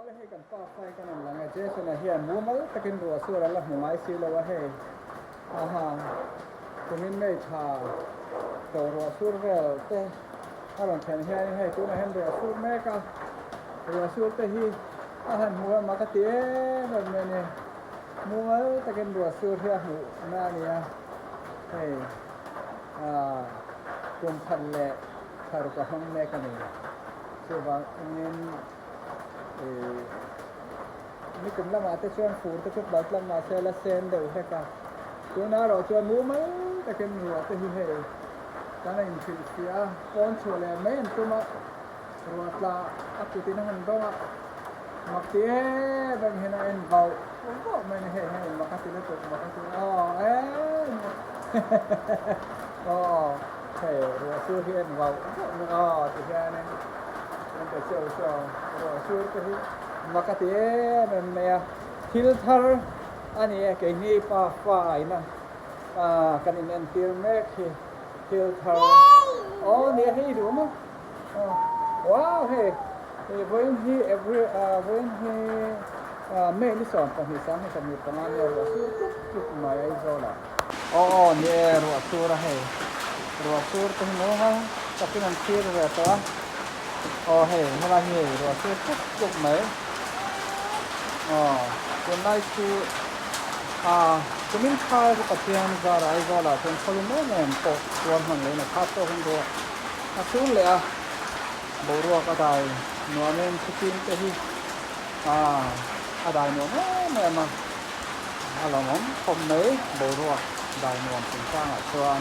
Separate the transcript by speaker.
Speaker 1: le he kan pa fai kan ang lang je so na hian mu mal takin ruwa sur ala hmai si lo wa he aha kumin nei tha to ruwa sur vel te aron khen hian he tu na hen ruwa sur me ka ruwa sur te hi ahan huwa ma ka ti ban me ne mu mal takin ruwa sur hi hu na ni a he kum phan le thar ka hong me ka ni so ba ninนี่กลุ่มละมาแต่ชวนฟูแต่ชุดบัตรละมาเซลเซนเดี๋ยวให้กันตัวน่าเราชวนมูมั้งแต่เก็บหัวแต่ที่ให้การในฟิลิปปินส์ก้อนชัวร์เลยไม่เห็นตัวมารัวตาอักตินั่งตัวมักเตี้ยแบบเห็นเอ็นเบาผมก็ไม่เห็นให้มักติแล้วตัวมักติอ๋ออ๋อเฮ้ยรัวสู้ที่เอ็นเบาอ๋อที่แค่นั้นมันจะเชี่ยวรัวสู้ที่makati men filter ani ke ni pa fai na kan in entir mek filter oh ni hi du ma wow hey when he me ni son pa hi sang he kan ni pa na ro su tu mai ai zo la oh ni ro su ra hey ro su tu no ma takin an tir ra ta oh hey hala hi ro su tu maiคนได้คือจะมีใครก็ตัดเทียนจะอะไรก็แล้วจนเขาไม่แน่นตกตัวมันเลยนะคาดตัวคนตัวสู้เลยบัวรัวก็ได้หนัวเมนสกินเตหีได้หนัวแม่มาอะไรมั้งผมไม่บัวรัวได้หนัวสิ่งต่างๆส่วน